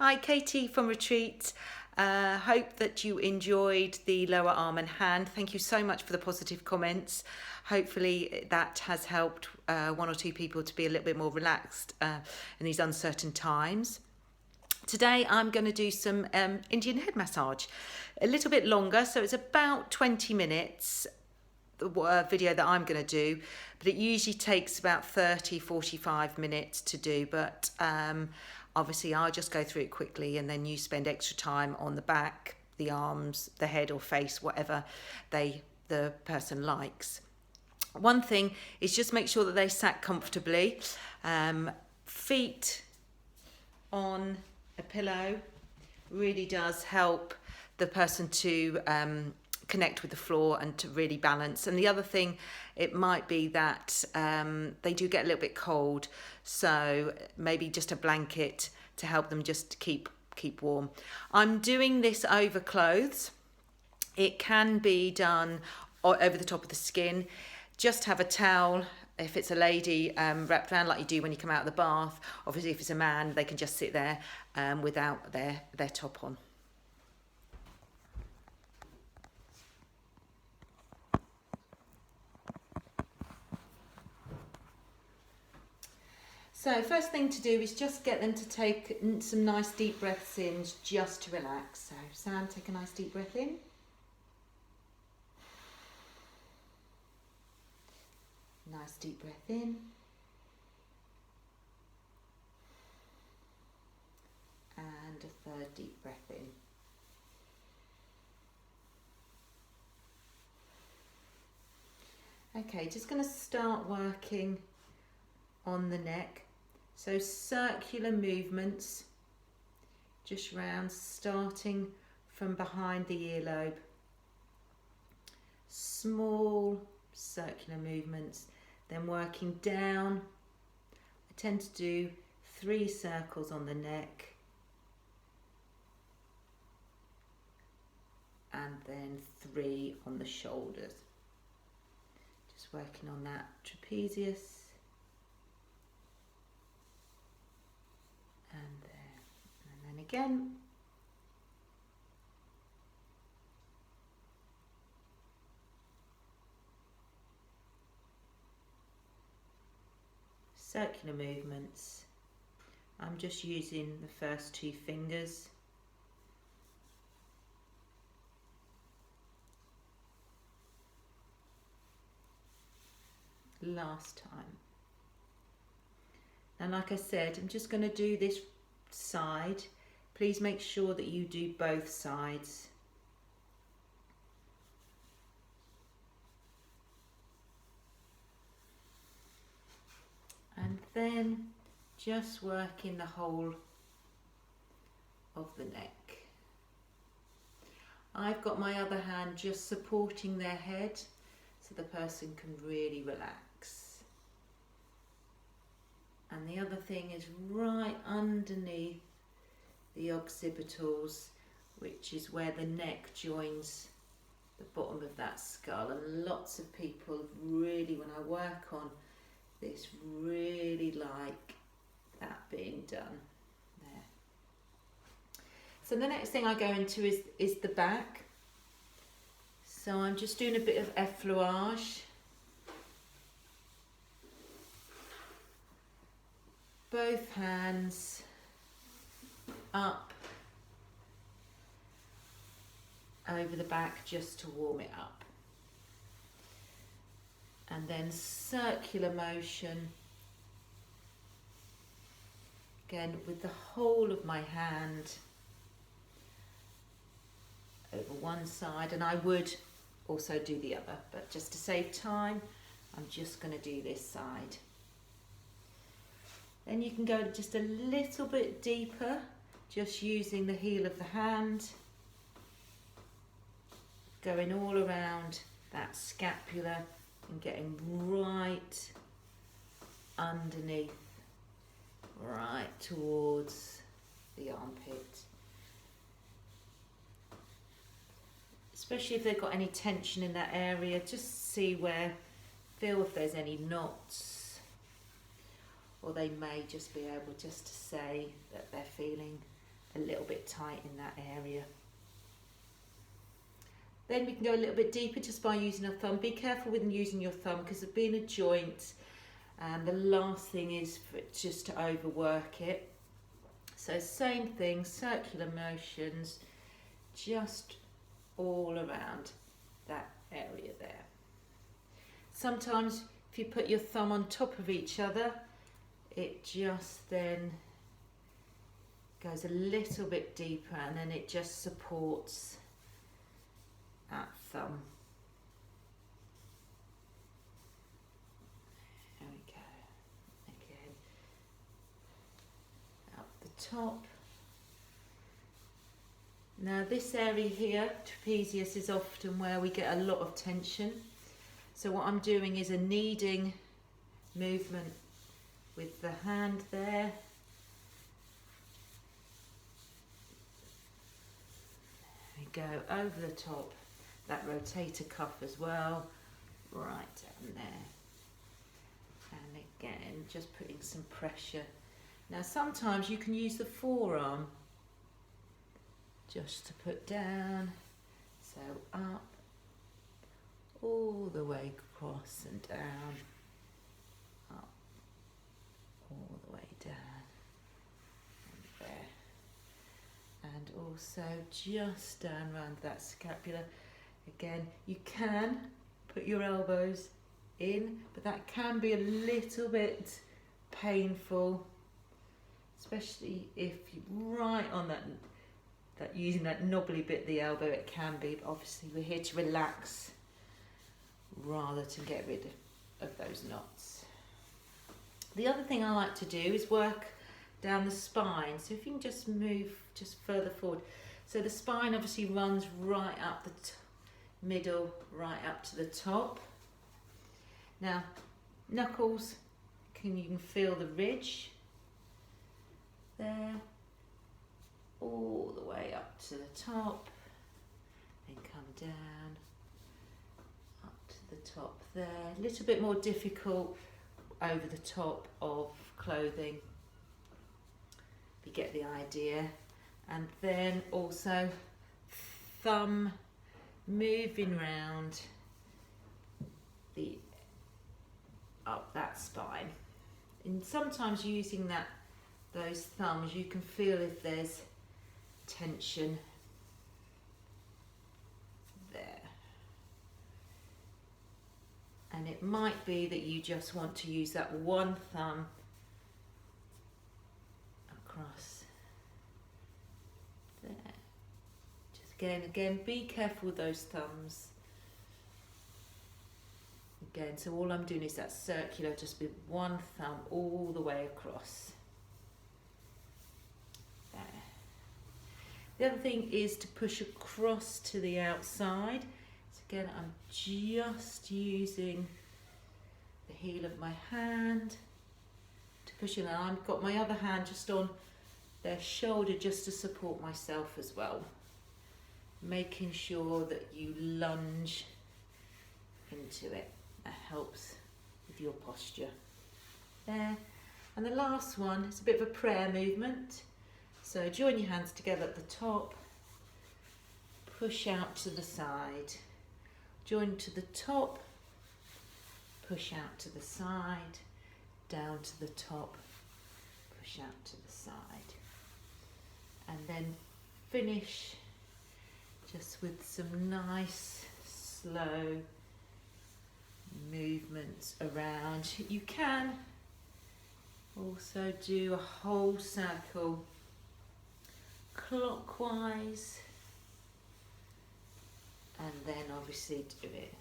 Hi, Katie from ReTreats. Hope that you enjoyed the lower arm and hand. Thank you so much for the positive comments. Hopefully that has helped one or two people to be a little bit more relaxed in these uncertain times. Today I'm going to do some Indian head massage, a little bit longer, so it's about 20 minutes, the video that I'm going to do, but it usually takes about 30-45 minutes to do, but obviously I'll just go through it quickly and then you spend extra time on the back, the arms, the head or face, whatever the person likes. One thing is just make sure that they sat comfortably, feet on a pillow really does help the person to connect with the floor and to really balance. And the other thing, it might be that they do get a little bit cold, so maybe just a blanket to help them just keep warm. I'm doing this over clothes. It can be done over the top of the skin. Just have a towel, if it's a lady, wrapped around like you do when you come out of the bath. Obviously if it's a man, they can just sit there without their top on. So first thing to do is just get them to take some nice deep breaths in just to relax. So Sam, take a nice deep breath in. Nice deep breath in. And a third deep breath in. Okay, just going to start working on the neck. So circular movements, just round, starting from behind the earlobe. Small circular movements, then working down. I tend to do 3 circles on the neck and then 3 on the shoulders. Just working on that trapezius. And there, and then again. Circular movements. I'm just using the first 2 fingers. Last time. And like I said, I'm just going to do this side. Please make sure that you do both sides. And then just working the whole of the neck. I've got my other hand just supporting their head so the person can really relax. And the other thing is right underneath the occipitals, which is where the neck joins the bottom of that skull. And lots of people really, when I work on this, really like that being done there. So the next thing I go into is the back. So I'm just doing a bit of effleurage. Both hands up over the back just to warm it up. And then circular motion, again with the whole of my hand over one side, and I would also do the other, but just to save time, I'm just going to do this side. Then you can go just a little bit deeper, just using the heel of the hand, going all around that scapula and getting right underneath, right towards the armpit. Especially if they've got any tension in that area, just see where, feel if there's any knots. Or they may just be able just to say that they're feeling a little bit tight in that area. Then we can go a little bit deeper just by using our thumb. Be careful with using your thumb because of being a joint, and the last thing is for it just to overwork it. So same thing, circular motions just all around that area there. Sometimes if you put your thumb on top of each other, it just then goes a little bit deeper, and then it just supports that thumb. There we go. Again, up the top. Now this area here, trapezius, is often where we get a lot of tension. So what I'm doing is a kneading movement with the hand there. There we go, over the top. That rotator cuff as well, right down there. And again, just putting some pressure. Now sometimes you can use the forearm just to put down, so up, all the way across and down, up, all the way down, and there. And also just down around that scapula. Again, you can put your elbows in, but that can be a little bit painful, especially if you're right on that using that knobbly bit, the elbow, it can be, but obviously we're here to relax rather than get rid of those knots. The other thing I like to do is work down the spine. So if you can just move just further forward. So the spine obviously runs right up the middle, right up to the top. Now, knuckles, you can feel the ridge there, all the way up to the top, then come down, up to the top there. A little bit more difficult over the top of clothing, if you get the idea. And then also thumb moving round up that spine. And sometimes using those thumbs, you can feel if there's tension there. And it might be that you just want to use that one thumb across there. Just again, be careful with those thumbs. Again, so all I'm doing is that circular, just with one thumb all the way across. There. The other thing is to push across to the outside. So again, I'm just using the heel of my hand to push in. And I've got my other hand just on their shoulder just to support myself as well. Making sure that you lunge into it. That helps with your posture. There. And the last one is a bit of a prayer movement. So join your hands together at the top, push out to the side, join to the top, push out to the side, down to the top, push out to the side. And then finish just with some nice, slow movements around. You can also do a whole circle clockwise, and then obviously do it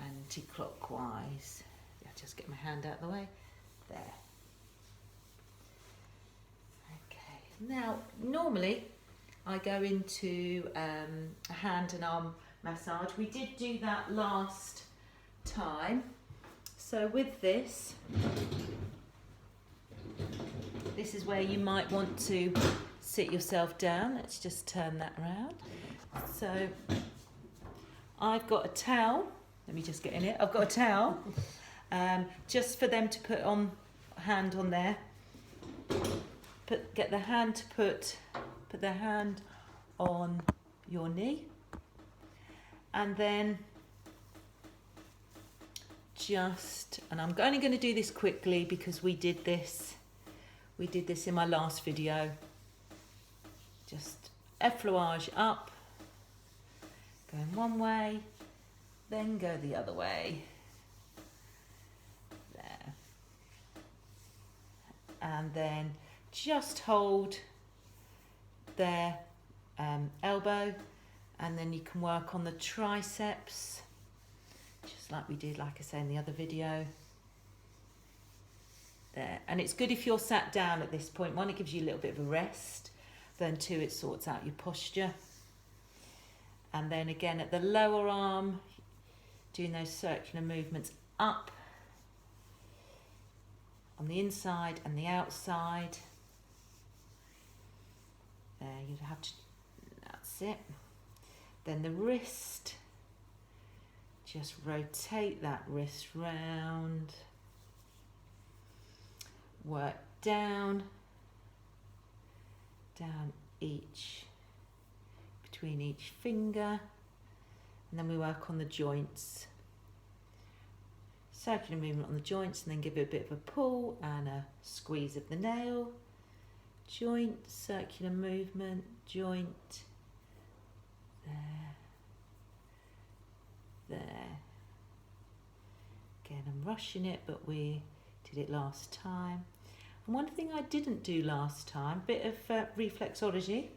anti-clockwise. I'll just get my hand out of the way. There. Okay, now normally I go into a hand and arm massage. We did do that last time. So with this is where you might want to sit yourself down. Let's just turn that around. So I've got a towel. Let me just get in it. I've got a towel just for them to put on, hand on there. get the hand to put the hand on your knee, and then and I'm only going to do this quickly because we did this in my last video. Just effleurage up, going one way, then go the other way, there, and then just hold their elbow, and then you can work on the triceps, just like we did, like I say, in the other video. There, and it's good if you're sat down at this point. One, it gives you a little bit of a rest, then two, it sorts out your posture. And then again at the lower arm, doing those circular movements up on the inside and the outside. There, you'd have to, that's it. Then the wrist, just rotate that wrist round, work down between each finger, and then we work on the joints. Circular movement on the joints, and then give it a bit of a pull and a squeeze of the nail. Joint, circular movement, joint, there. Again, I'm rushing it, but we did it last time. And one thing I didn't do last time, bit of reflexology.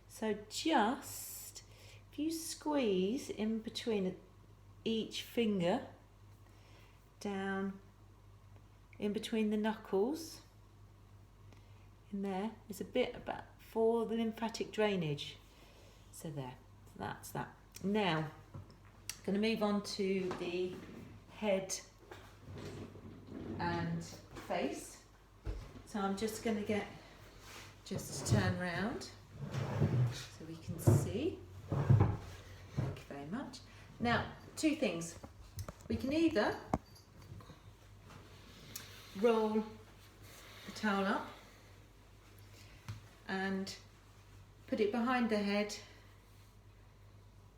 So just, if you squeeze in between each finger, down in between the knuckles, in there's a bit about for the lymphatic drainage. So there, that's that. Now, I'm going to move on to the head and face. So I'm just going to get just to turn round so we can see. Thank you very much. Now, two things. We can either roll the towel up and put it behind the head,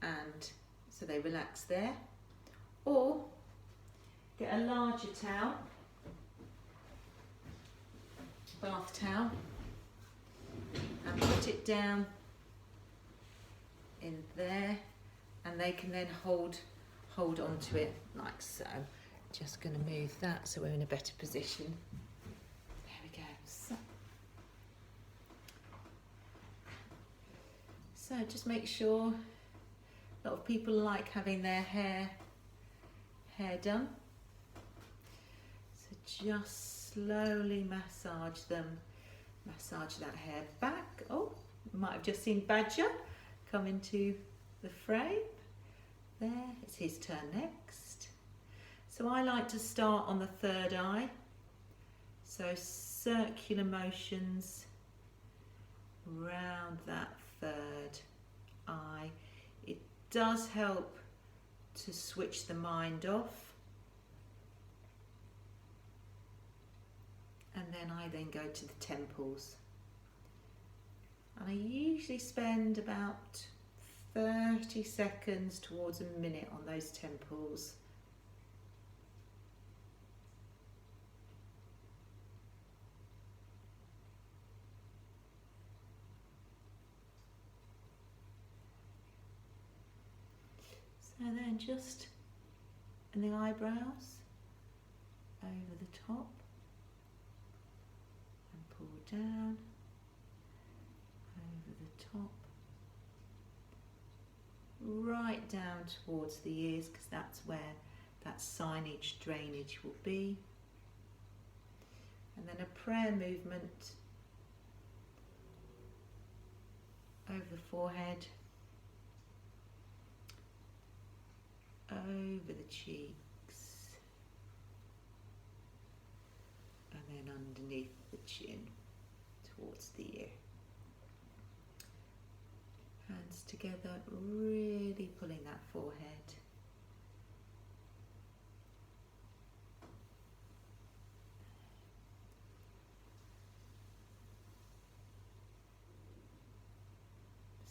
and so they relax there, or get a larger towel, bath towel, and put it down in there, and they can then hold onto it like so. Just going to move that so we're in a better position. There we go. So just make sure, a lot of people like having their hair done. So just slowly massage that hair back. Oh, you might have just seen Badger come into the frame. There, it's his turn next. So I like to start on the third eye. So circular motions round that third eye. It does help to switch the mind off. And then I go to the temples. And I usually spend about 30 seconds towards a minute on those temples. So then just in the eyebrows, over the top, and pull down, over the top, right down towards the ears, because that's where that signage drainage will be. And then a prayer movement over the forehead, over the cheeks, and then underneath the chin towards the ear. Hands together, really pulling that forehead.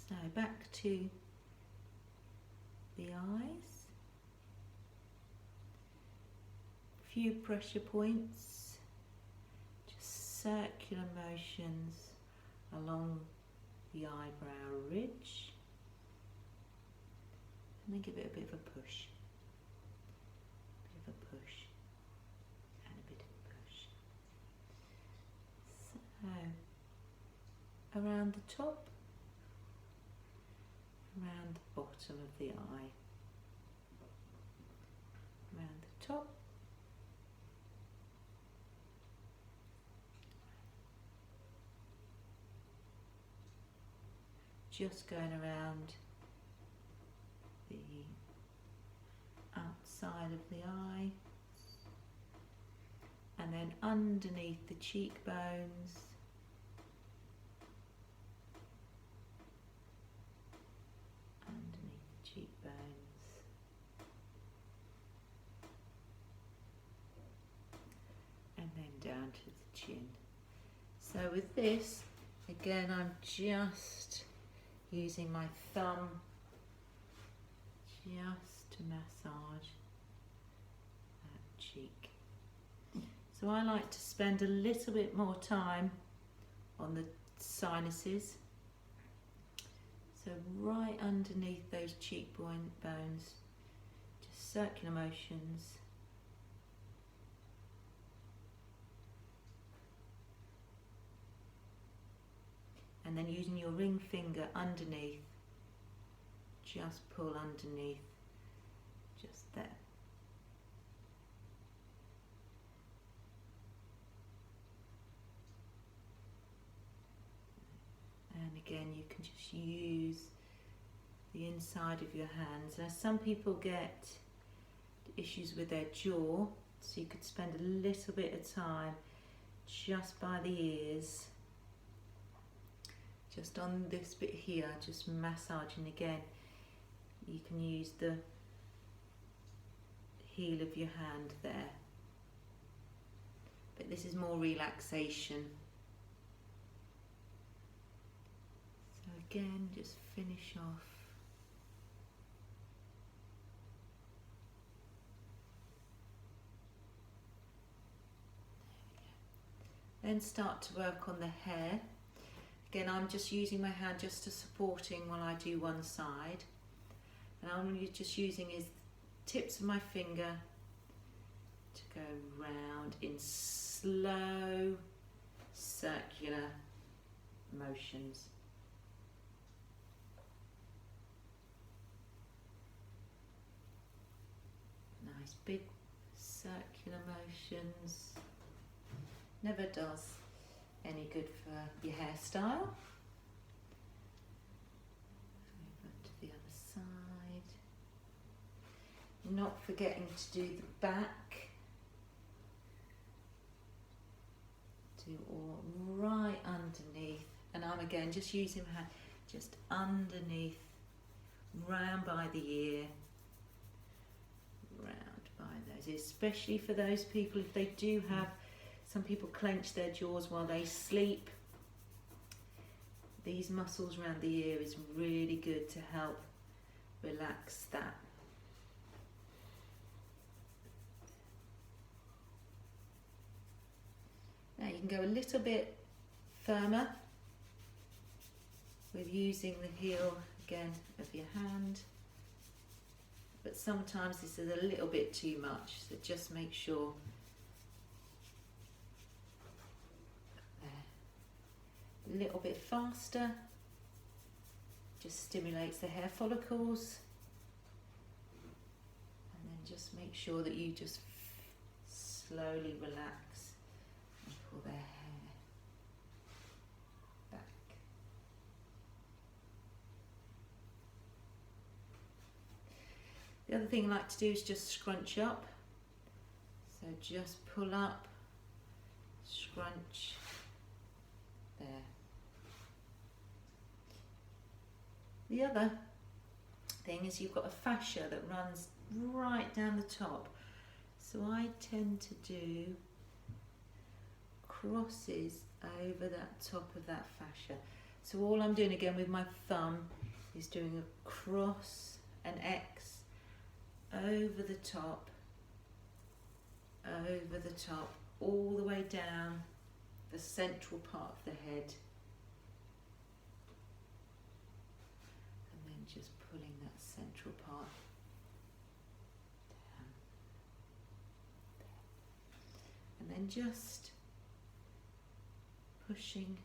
So back to the eyes. A few pressure points, just circular motions along the eyebrow ridge, and then give it a bit of a push. Bit of a push and a bit of a push. So around the top, around the bottom of the eye, around the top, just going around the outside of the eye, and then underneath the cheekbones, and then down to the chin. So with this, again, I'm just using my thumb just to massage that cheek. So I like to spend a little bit more time on the sinuses. So right underneath those cheekbone bones, just circular motions. And then using your ring finger underneath, just pull underneath, just there. And again, you can just use the inside of your hands. Now, some people get issues with their jaw, so you could spend a little bit of time just by the ears, just on this bit here, just massaging again. You can use the heel of your hand there, but this is more relaxation. So again, just finish off. Then start to work on the hair. Again, I'm just using my hand just to supporting while I do one side. And I'm just using is tips of my finger to go round in slow circular motions. Nice big circular motions. Never does any good for your hairstyle. Over to the other side. Not forgetting to do the back. Do all right underneath, and I'm again just using my hand just underneath, round by the ear, round by those, especially for those people if they do have. Some people clench their jaws while they sleep. These muscles around the ear is really good to help relax that. Now you can go a little bit firmer with using the heel again of your hand, but sometimes this is a little bit too much, so just make sure. A little bit faster, just stimulates the hair follicles, and then just make sure that you just slowly relax and pull their hair back. The other thing I like to do is just scrunch up, so just pull up, scrunch, there. The other thing is you've got a fascia that runs right down the top, so I tend to do crosses over that top of that fascia. So all I'm doing again with my thumb is doing a cross, an X, over the top, all the way down the central part of the head. And then just pulling that central part down. And then just pushing,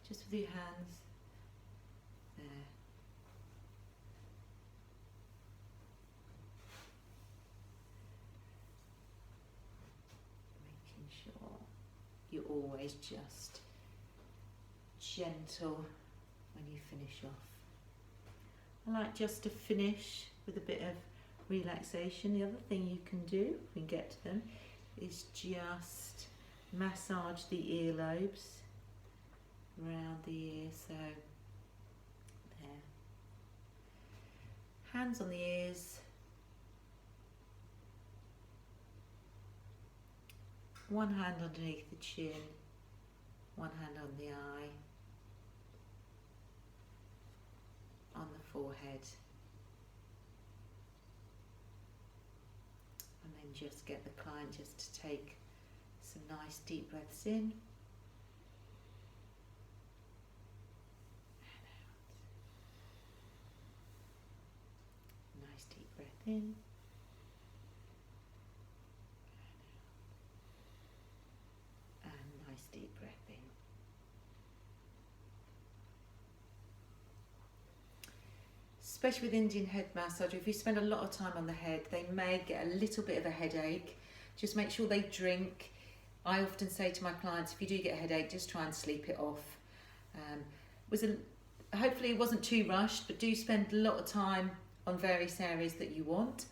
just with your hands there. Making sure you're always just gentle when you finish off. I like just to finish with a bit of relaxation. The other thing you can do, if we can get to them, is just massage the earlobes around the ear. So there, hands on the ears, one hand underneath the chin, one hand on the eye, on the forehead, and then just get the client just to take some nice deep breaths in and out. Nice deep breath in and nice deep breath in. Especially with Indian head massage, if you spend a lot of time on the head, they may get a little bit of a headache. Just make sure they drink. I often say to my clients, if you do get a headache, just try and sleep it off. Hopefully it wasn't too rushed, but do spend a lot of time on various areas that you want.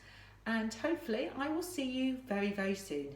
And hopefully I will see you very, very soon.